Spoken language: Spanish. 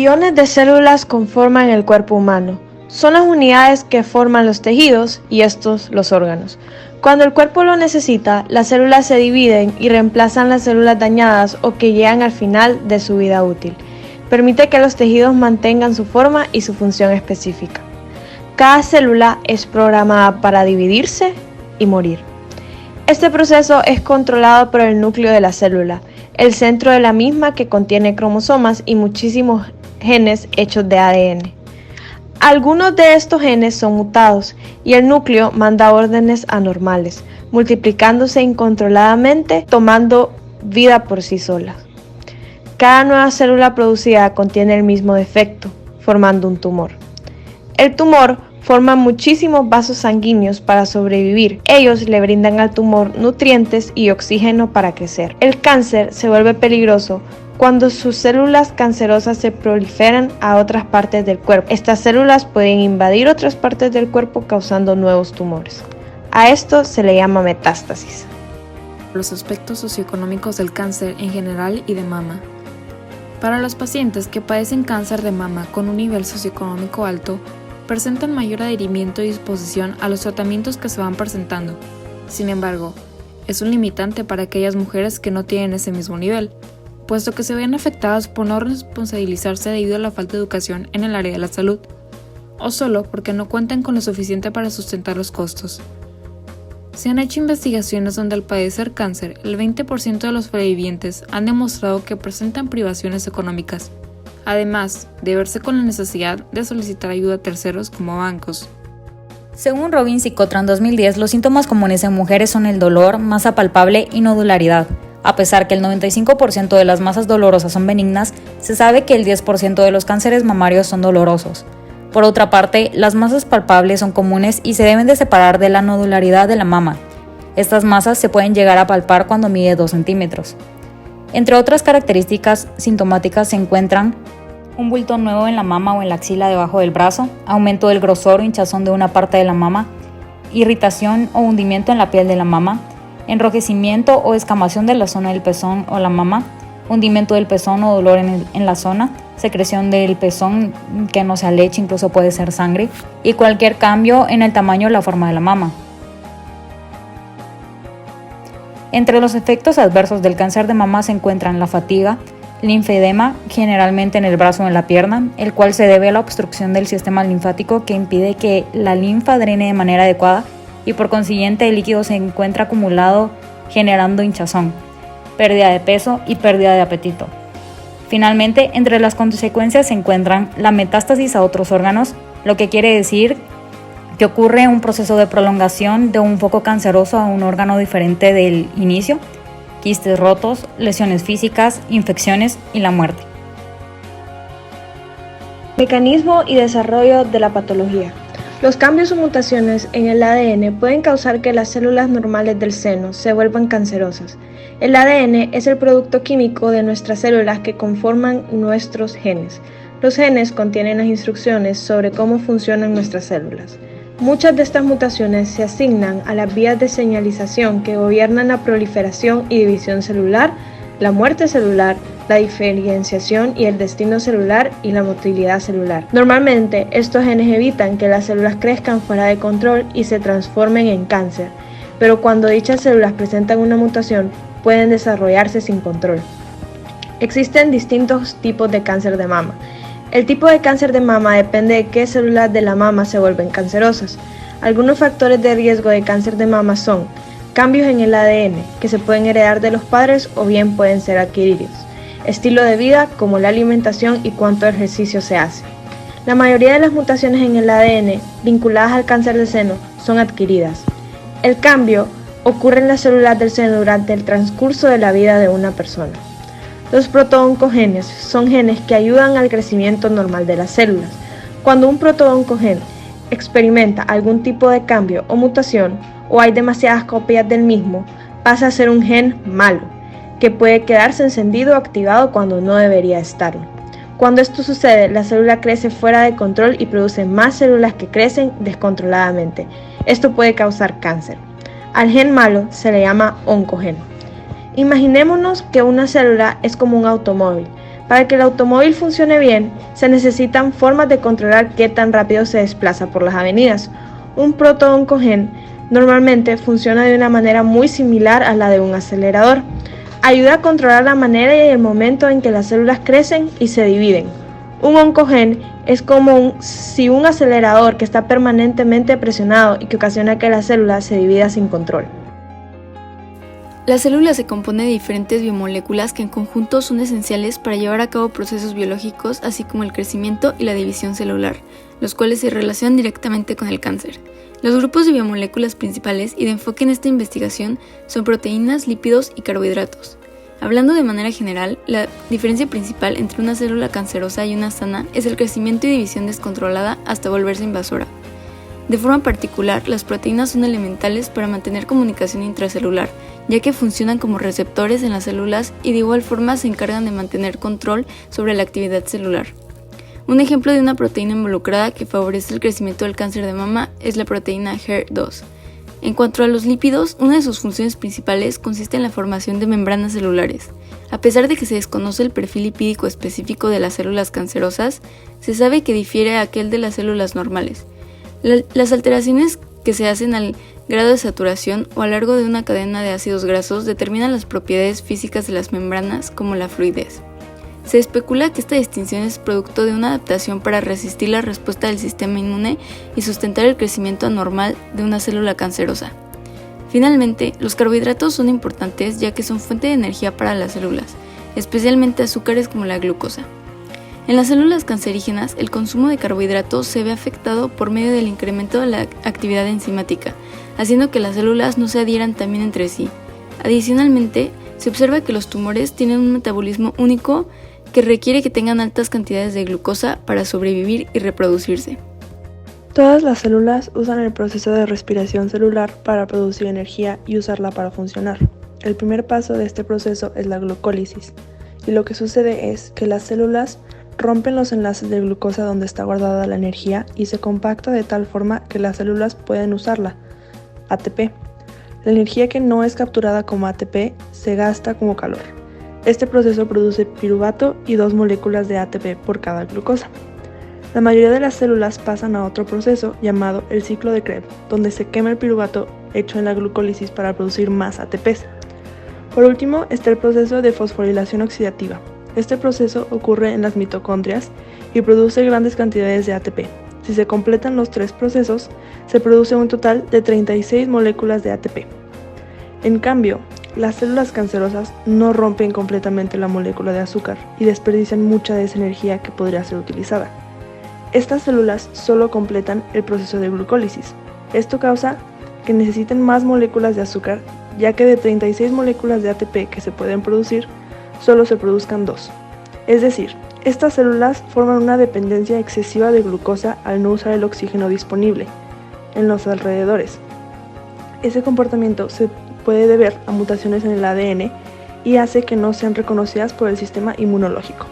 Billones de células conforman el cuerpo humano. Son las unidades que forman los tejidos y estos los órganos. Cuando el cuerpo lo necesita, las células se dividen y reemplazan las células dañadas o que llegan al final de su vida útil. Permite que los tejidos mantengan su forma y su función específica. Cada célula es programada para dividirse y morir. Este proceso es controlado por el núcleo de la célula, el centro de la misma que contiene cromosomas y muchísimos genes hechos de ADN. Algunos de estos genes son mutados y el núcleo manda órdenes anormales, multiplicándose incontroladamente, tomando vida por sí solas. Cada nueva célula producida contiene el mismo defecto, formando un tumor. El tumor forma muchísimos vasos sanguíneos para sobrevivir. Ellos le brindan al tumor nutrientes y oxígeno para crecer. El cáncer se vuelve peligroso cuando sus células cancerosas se proliferan a otras partes del cuerpo. Estas células pueden invadir otras partes del cuerpo causando nuevos tumores. A esto se le llama metástasis. Los aspectos socioeconómicos del cáncer en general y de mama. Para los pacientes que padecen cáncer de mama con un nivel socioeconómico alto, presentan mayor adherimiento y disposición a los tratamientos que se van presentando. Sin embargo, es un limitante para aquellas mujeres que no tienen ese mismo nivel, puesto que se ven afectadas por no responsabilizarse debido a la falta de educación en el área de la salud, o solo porque no cuentan con lo suficiente para sustentar los costos. Se han hecho investigaciones donde al padecer cáncer, el 20% de los sobrevivientes han demostrado que presentan privaciones económicas, además de verse con la necesidad de solicitar ayuda a terceros como bancos. Según Robbins y Cotran 2010, los síntomas comunes en mujeres son el dolor, masa palpable y nodularidad. A pesar que el 95% de las masas dolorosas son benignas, se sabe que el 10% de los cánceres mamarios son dolorosos. Por otra parte, las masas palpables son comunes y se deben de separar de la nodularidad de la mama. Estas masas se pueden llegar a palpar cuando mide 2 centímetros. Entre otras características sintomáticas se encuentran un bulto nuevo en la mama o en la axila debajo del brazo, aumento del grosor o hinchazón de una parte de la mama, irritación o hundimiento en la piel de la mama, enrojecimiento o escamación de la zona del pezón o la mama, hundimiento del pezón o dolor en la zona, secreción del pezón que no sea leche, incluso puede ser sangre, y cualquier cambio en el tamaño o la forma de la mama. Entre los efectos adversos del cáncer de mama se encuentran la fatiga, linfedema, generalmente en el brazo o en la pierna, el cual se debe a la obstrucción del sistema linfático que impide que la linfa drene de manera adecuada y por consiguiente el líquido se encuentra acumulado generando hinchazón, pérdida de peso y pérdida de apetito. Finalmente, entre las consecuencias se encuentran la metástasis a otros órganos, lo que quiere decir que ocurre un proceso de prolongación de un foco canceroso a un órgano diferente del inicio, quistes rotos, lesiones físicas, infecciones y la muerte. Mecanismo y desarrollo de la patología. Los cambios o mutaciones en el ADN pueden causar que las células normales del seno se vuelvan cancerosas. El ADN es el producto químico de nuestras células que conforman nuestros genes. Los genes contienen las instrucciones sobre cómo funcionan nuestras células. Muchas de estas mutaciones se asignan a las vías de señalización que gobiernan la proliferación y división celular, la muerte celular, la diferenciación y el destino celular y la motilidad celular. Normalmente, estos genes evitan que las células crezcan fuera de control y se transformen en cáncer, pero cuando dichas células presentan una mutación, pueden desarrollarse sin control. Existen distintos tipos de cáncer de mama. El tipo de cáncer de mama depende de qué células de la mama se vuelven cancerosas. Algunos factores de riesgo de cáncer de mama son cambios en el ADN, que se pueden heredar de los padres o bien pueden ser adquiridos. Estilo de vida, como la alimentación y cuánto ejercicio se hace. La mayoría de las mutaciones en el ADN vinculadas al cáncer de seno son adquiridas. El cambio ocurre en las células del seno durante el transcurso de la vida de una persona. Los protooncogenes son genes que ayudan al crecimiento normal de las células. Cuando un protooncogen experimenta algún tipo de cambio o mutación, o hay demasiadas copias del mismo, pasa a ser un gen malo, que puede quedarse encendido o activado cuando no debería estarlo. Cuando esto sucede, la célula crece fuera de control y produce más células que crecen descontroladamente. Esto puede causar cáncer. Al gen malo se le llama oncogeno. Imaginémonos que una célula es como un automóvil. Para que el automóvil funcione bien, se necesitan formas de controlar qué tan rápido se desplaza por las avenidas. Un proto-oncogen normalmente funciona de una manera muy similar a la de un acelerador. Ayuda a controlar la manera y el momento en que las células crecen y se dividen. Un oncogen es como si un acelerador que está permanentemente presionado y que ocasiona que la célula se divida sin control. La célula se compone de diferentes biomoléculas que en conjunto son esenciales para llevar a cabo procesos biológicos, así como el crecimiento y la división celular, los cuales se relacionan directamente con el cáncer. Los grupos de biomoléculas principales y de enfoque en esta investigación son proteínas, lípidos y carbohidratos. Hablando de manera general, la diferencia principal entre una célula cancerosa y una sana es el crecimiento y división descontrolada hasta volverse invasora. De forma particular, las proteínas son elementales para mantener comunicación intracelular, ya que funcionan como receptores en las células y de igual forma se encargan de mantener control sobre la actividad celular. Un ejemplo de una proteína involucrada que favorece el crecimiento del cáncer de mama es la proteína HER2. En cuanto a los lípidos, una de sus funciones principales consiste en la formación de membranas celulares. A pesar de que se desconoce el perfil lipídico específico de las células cancerosas, se sabe que difiere a aquel de las células normales. Las alteraciones que se hacen al grado de saturación o a lo largo de una cadena de ácidos grasos determinan las propiedades físicas de las membranas, como la fluidez. Se especula que esta distinción es producto de una adaptación para resistir la respuesta del sistema inmune y sustentar el crecimiento anormal de una célula cancerosa. Finalmente, los carbohidratos son importantes ya que son fuente de energía para las células, especialmente azúcares como la glucosa. En las células cancerígenas, el consumo de carbohidratos se ve afectado por medio del incremento de la actividad enzimática, haciendo que las células no se adhieran también entre sí. Adicionalmente, se observa que los tumores tienen un metabolismo único que requiere que tengan altas cantidades de glucosa para sobrevivir y reproducirse. Todas las células usan el proceso de respiración celular para producir energía y usarla para funcionar. El primer paso de este proceso es la glucólisis, y lo que sucede es que las células rompen los enlaces de glucosa donde está guardada la energía y se compacta de tal forma que las células pueden usarla, ATP. La energía que no es capturada como ATP se gasta como calor. Este proceso produce piruvato y 2 moléculas de ATP por cada glucosa. La mayoría de las células pasan a otro proceso llamado el ciclo de Krebs, donde se quema el piruvato hecho en la glucólisis para producir más ATPs. Por último está el proceso de fosforilación oxidativa. Este proceso ocurre en las mitocondrias y produce grandes cantidades de ATP. Si se completan los 3 procesos, se produce un total de 36 moléculas de ATP. En cambio, las células cancerosas no rompen completamente la molécula de azúcar y desperdician mucha de esa energía que podría ser utilizada. Estas células solo completan el proceso de glucólisis. Esto causa que necesiten más moléculas de azúcar, ya que de 36 moléculas de ATP que se pueden producir, solo se produzcan 2. Es decir, estas células forman una dependencia excesiva de glucosa al no usar el oxígeno disponible en los alrededores. Ese comportamiento se puede deber a mutaciones en el ADN y hace que no sean reconocidas por el sistema inmunológico.